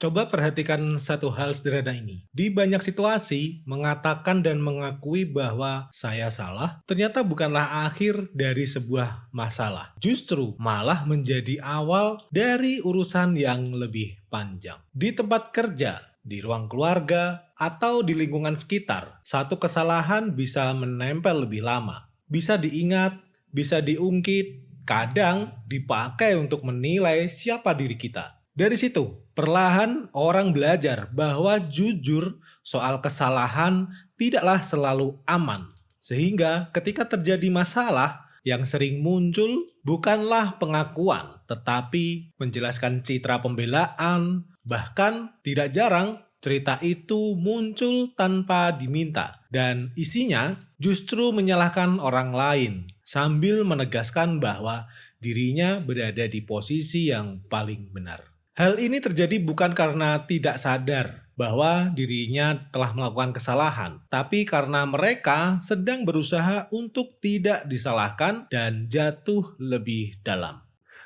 Coba perhatikan satu hal sederhana ini. Di banyak situasi, mengatakan dan mengakui bahwa saya salah ternyata bukanlah akhir dari sebuah masalah. Justru malah menjadi awal dari urusan yang lebih panjang. Di tempat kerja, di ruang keluarga, atau di lingkungan sekitar, satu kesalahan bisa menempel lebih lama. Bisa diingat, bisa diungkit, kadang dipakai untuk menilai siapa diri kita. Dari situ, perlahan orang belajar bahwa jujur soal kesalahan tidaklah selalu aman. Sehingga ketika terjadi masalah, yang sering muncul bukanlah pengakuan, tetapi menjelaskan citra pembelaan. Bahkan tidak jarang cerita itu muncul tanpa diminta dan isinya justru menyalahkan orang lain sambil menegaskan bahwa dirinya berada di posisi yang paling benar. Hal ini terjadi bukan karena tidak sadar bahwa dirinya telah melakukan kesalahan, tapi karena mereka sedang berusaha untuk tidak disalahkan dan jatuh lebih dalam.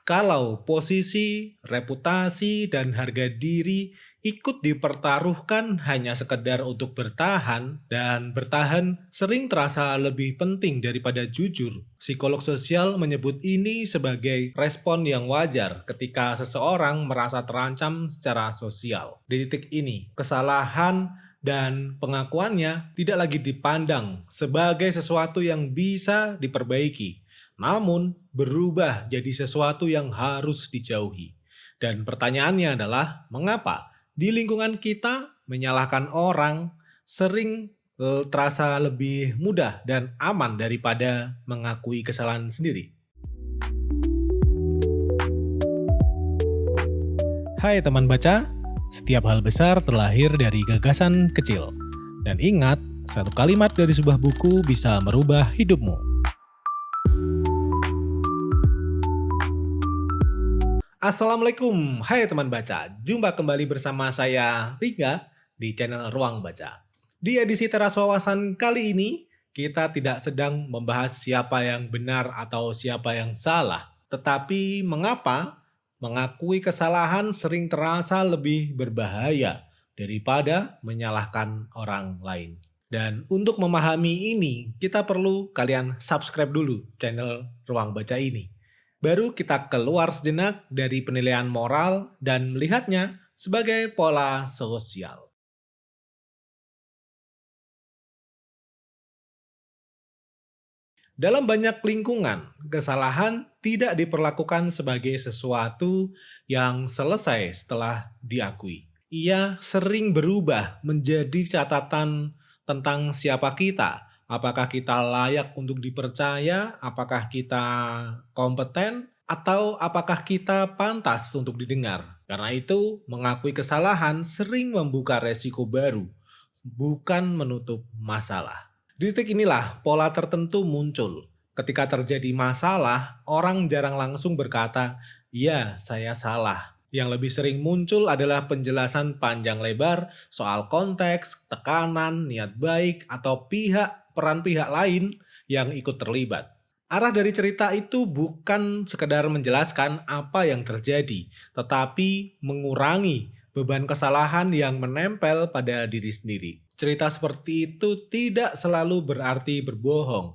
Kalau posisi, reputasi, dan harga diri ikut dipertaruhkan hanya sekedar untuk bertahan, dan bertahan sering terasa lebih penting daripada jujur. Psikolog sosial menyebut ini sebagai respon yang wajar ketika seseorang merasa terancam secara sosial. Di titik ini, kesalahan dan pengakuannya tidak lagi dipandang sebagai sesuatu yang bisa diperbaiki, namun berubah jadi sesuatu yang harus dijauhi. Dan pertanyaannya adalah, mengapa di lingkungan kita menyalahkan orang sering terasa lebih mudah dan aman daripada mengakui kesalahan sendiri? Hai teman baca, setiap hal besar terlahir dari gagasan kecil. Dan ingat, satu kalimat dari sebuah buku bisa merubah hidupmu. Assalamualaikum, hai teman baca. Jumpa kembali bersama saya, Riga, di channel Ruang Baca. Di edisi Teras Wawasan kali ini, kita tidak sedang membahas siapa yang benar atau siapa yang salah, tetapi mengapa mengakui kesalahan sering terasa lebih berbahaya daripada menyalahkan orang lain. Dan untuk memahami ini, kita perlu kalian subscribe dulu channel Ruang Baca ini. Baru kita keluar sejenak dari penilaian moral dan melihatnya sebagai pola sosial. Dalam banyak lingkungan, kesalahan tidak diperlakukan sebagai sesuatu yang selesai setelah diakui. Ia sering berubah menjadi catatan tentang siapa kita, apakah kita layak untuk dipercaya, apakah kita kompeten, atau apakah kita pantas untuk didengar. Karena itu, mengakui kesalahan sering membuka resiko baru, bukan menutup masalah. Di titik inilah pola tertentu muncul. Ketika terjadi masalah, orang jarang langsung berkata, "Ya, saya salah." Yang lebih sering muncul adalah penjelasan panjang lebar soal konteks, tekanan, niat baik, atau peran pihak lain yang ikut terlibat. Arah dari cerita itu bukan sekedar menjelaskan apa yang terjadi, tetapi mengurangi beban kesalahan yang menempel pada diri sendiri. Cerita seperti itu tidak selalu berarti berbohong.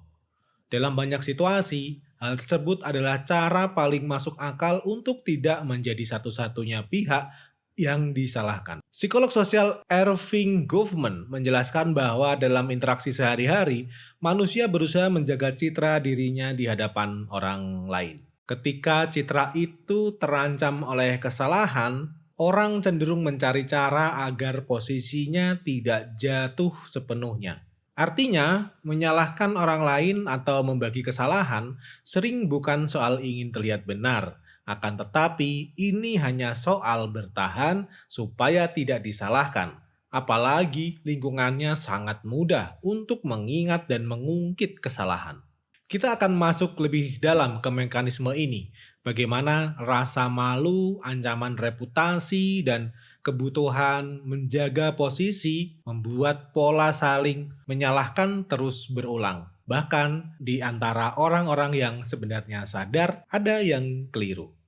Dalam banyak situasi, hal tersebut adalah cara paling masuk akal untuk tidak menjadi satu-satunya pihak yang disalahkan. Psikolog sosial Erving Goffman menjelaskan bahwa dalam interaksi sehari-hari, manusia berusaha menjaga citra dirinya di hadapan orang lain. Ketika citra itu terancam oleh kesalahan, orang cenderung mencari cara agar posisinya tidak jatuh sepenuhnya. Artinya, menyalahkan orang lain atau membagi kesalahan sering bukan soal ingin terlihat benar, akan tetapi ini hanya soal bertahan supaya tidak disalahkan. Apalagi lingkungannya sangat mudah untuk mengingat dan mengungkit kesalahan. Kita akan masuk lebih dalam ke mekanisme ini. Bagaimana rasa malu, ancaman reputasi, dan kebutuhan menjaga posisi membuat pola saling menyalahkan terus berulang. Bahkan di antara orang-orang yang sebenarnya sadar, ada yang keliru.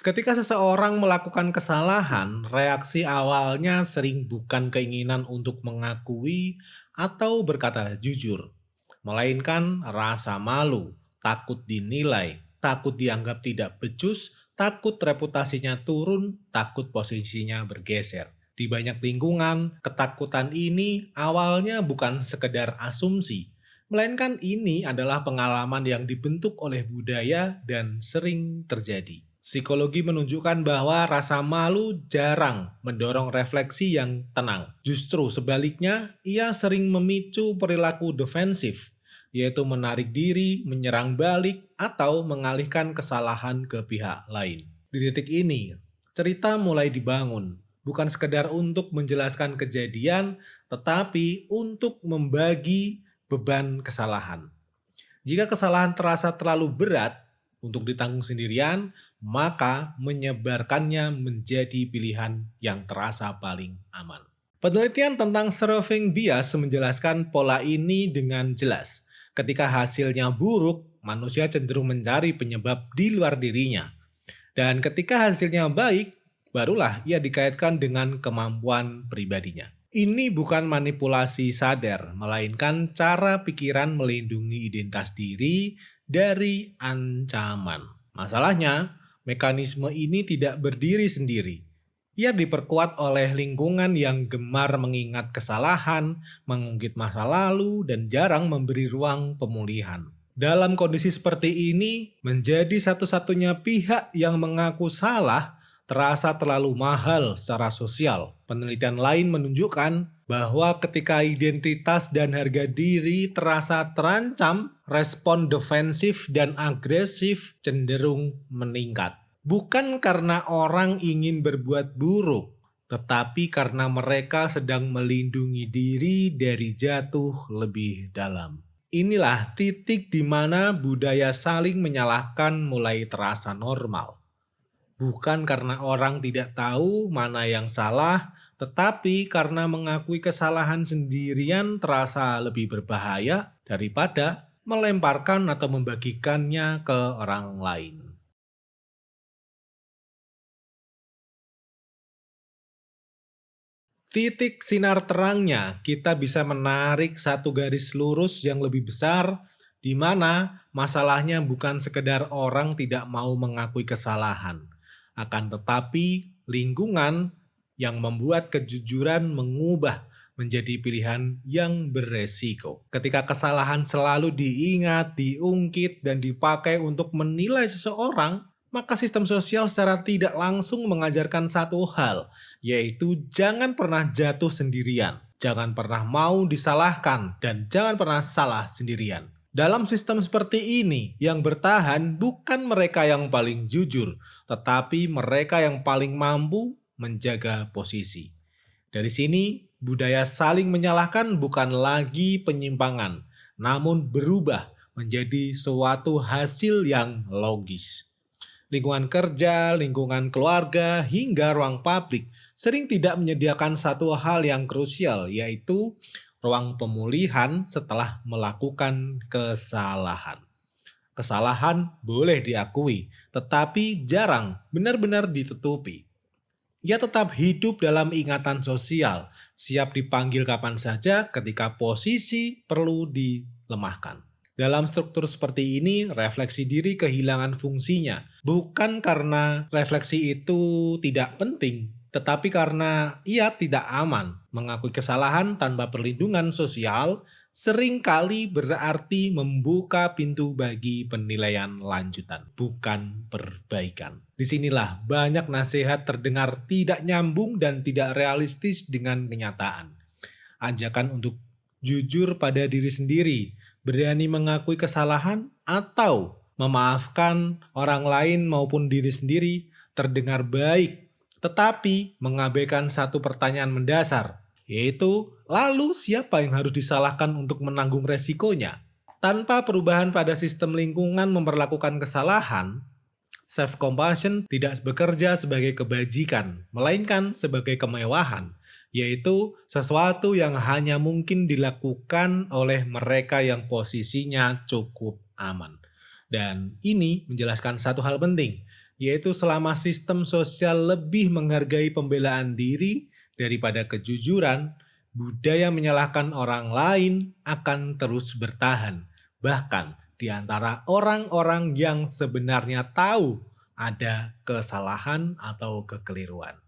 Ketika seseorang melakukan kesalahan, reaksi awalnya sering bukan keinginan untuk mengakui atau berkata jujur, melainkan rasa malu, takut dinilai, takut dianggap tidak becus, takut reputasinya turun, takut posisinya bergeser. Di banyak lingkungan, ketakutan ini awalnya bukan sekedar asumsi, melainkan ini adalah pengalaman yang dibentuk oleh budaya dan sering terjadi. Psikologi menunjukkan bahwa rasa malu jarang mendorong refleksi yang tenang. Justru sebaliknya, ia sering memicu perilaku defensif, yaitu menarik diri, menyerang balik, atau mengalihkan kesalahan ke pihak lain. Di titik ini, cerita mulai dibangun, bukan sekedar untuk menjelaskan kejadian, tetapi untuk membagi beban kesalahan. Jika kesalahan terasa terlalu berat untuk ditanggung sendirian, maka menyebarkannya menjadi pilihan yang terasa paling aman. Penelitian tentang surviving bias menjelaskan pola ini dengan jelas. Ketika hasilnya buruk, manusia cenderung mencari penyebab di luar dirinya. Dan ketika hasilnya baik, barulah ia dikaitkan dengan kemampuan pribadinya. Ini bukan manipulasi sadar, melainkan cara pikiran melindungi identitas diri dari ancaman. Masalahnya, mekanisme ini tidak berdiri sendiri. Ia diperkuat oleh lingkungan yang gemar mengingat kesalahan, mengungkit masa lalu, dan jarang memberi ruang pemulihan. Dalam kondisi seperti ini, menjadi satu-satunya pihak yang mengaku salah terasa terlalu mahal secara sosial. Penelitian lain menunjukkan bahwa ketika identitas dan harga diri terasa terancam, respon defensif dan agresif cenderung meningkat. Bukan karena orang ingin berbuat buruk, tetapi karena mereka sedang melindungi diri dari jatuh lebih dalam. Inilah titik di mana budaya saling menyalahkan mulai terasa normal. Bukan karena orang tidak tahu mana yang salah, tetapi karena mengakui kesalahan sendirian terasa lebih berbahaya daripada melemparkan atau membagikannya ke orang lain. Titik sinar terangnya, kita bisa menarik satu garis lurus yang lebih besar, di mana masalahnya bukan sekedar orang tidak mau mengakui kesalahan, akan tetapi lingkungan yang membuat kejujuran mengubah menjadi pilihan yang beresiko. Ketika kesalahan selalu diingat, diungkit, dan dipakai untuk menilai seseorang, maka sistem sosial secara tidak langsung mengajarkan satu hal, yaitu jangan pernah jatuh sendirian, jangan pernah mau disalahkan, dan jangan pernah salah sendirian. Dalam sistem seperti ini, yang bertahan bukan mereka yang paling jujur, tetapi mereka yang paling mampu menjaga posisi. Dari sini, budaya saling menyalahkan bukan lagi penyimpangan, namun berubah menjadi suatu hasil yang logis. Lingkungan kerja, lingkungan keluarga, hingga ruang publik sering tidak menyediakan satu hal yang krusial, yaitu ruang pemulihan setelah melakukan kesalahan. Kesalahan boleh diakui, tetapi jarang benar-benar ditutupi. Ia tetap hidup dalam ingatan sosial, siap dipanggil kapan saja ketika posisi perlu dilemahkan. Dalam struktur seperti ini, refleksi diri kehilangan fungsinya. Bukan karena refleksi itu tidak penting, tetapi karena ia tidak aman. Mengakui kesalahan tanpa perlindungan sosial seringkali berarti membuka pintu bagi penilaian lanjutan, bukan perbaikan. Disinilah banyak nasihat terdengar tidak nyambung dan tidak realistis dengan kenyataan. Ajakan untuk jujur pada diri sendiri, berani mengakui kesalahan, atau memaafkan orang lain maupun diri sendiri terdengar baik, tetapi mengabaikan satu pertanyaan mendasar, yaitu lalu siapa yang harus disalahkan untuk menanggung resikonya? Tanpa perubahan pada sistem lingkungan memperlakukan kesalahan, self-compassion tidak bekerja sebagai kebajikan, melainkan sebagai kemewahan, yaitu sesuatu yang hanya mungkin dilakukan oleh mereka yang posisinya cukup aman. Dan ini menjelaskan satu hal penting, yaitu selama sistem sosial lebih menghargai pembelaan diri daripada kejujuran, budaya menyalahkan orang lain akan terus bertahan, bahkan di antara orang-orang yang sebenarnya tahu ada kesalahan atau kekeliruan.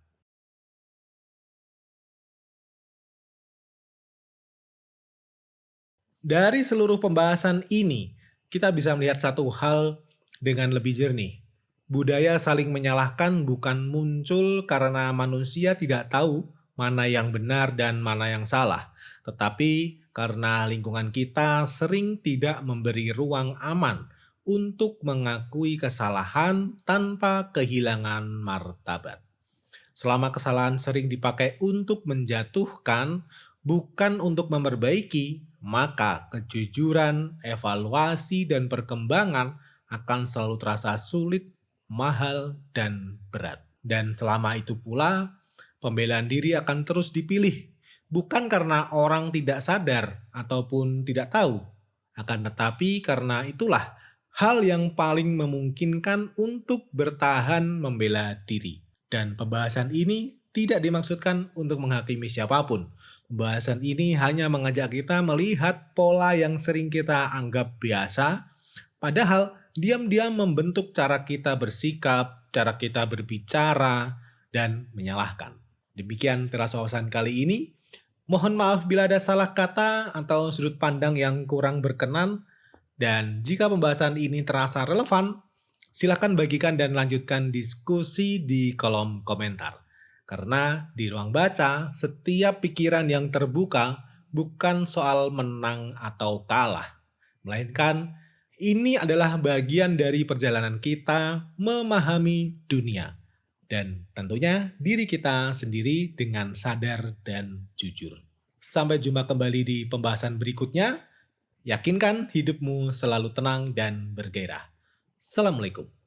Dari seluruh pembahasan ini, kita bisa melihat satu hal dengan lebih jernih. Budaya saling menyalahkan bukan muncul karena manusia tidak tahu mana yang benar dan mana yang salah, tetapi karena lingkungan kita sering tidak memberi ruang aman untuk mengakui kesalahan tanpa kehilangan martabat. Selama kesalahan sering dipakai untuk menjatuhkan, bukan untuk memperbaiki, maka kejujuran, evaluasi, dan perkembangan akan selalu terasa sulit, mahal, dan berat. Dan selama itu pula, pembelaan diri akan terus dipilih, bukan karena orang tidak sadar ataupun tidak tahu, akan tetapi karena itulah hal yang paling memungkinkan untuk bertahan membela diri. Dan pembahasan ini tidak dimaksudkan untuk menghakimi siapapun. Pembahasan ini hanya mengajak kita melihat pola yang sering kita anggap biasa, padahal diam-diam membentuk cara kita bersikap, cara kita berbicara, dan menyalahkan. Demikian teras wawasan kali ini. Mohon maaf bila ada salah kata atau sudut pandang yang kurang berkenan. Dan jika pembahasan ini terasa relevan, silakan bagikan dan lanjutkan diskusi di kolom komentar. Karena di ruang baca, setiap pikiran yang terbuka bukan soal menang atau kalah. Melainkan, ini adalah bagian dari perjalanan kita memahami dunia. Dan tentunya diri kita sendiri dengan sadar dan jujur. Sampai jumpa kembali di pembahasan berikutnya. Yakinkan hidupmu selalu tenang dan bergairah. Assalamualaikum.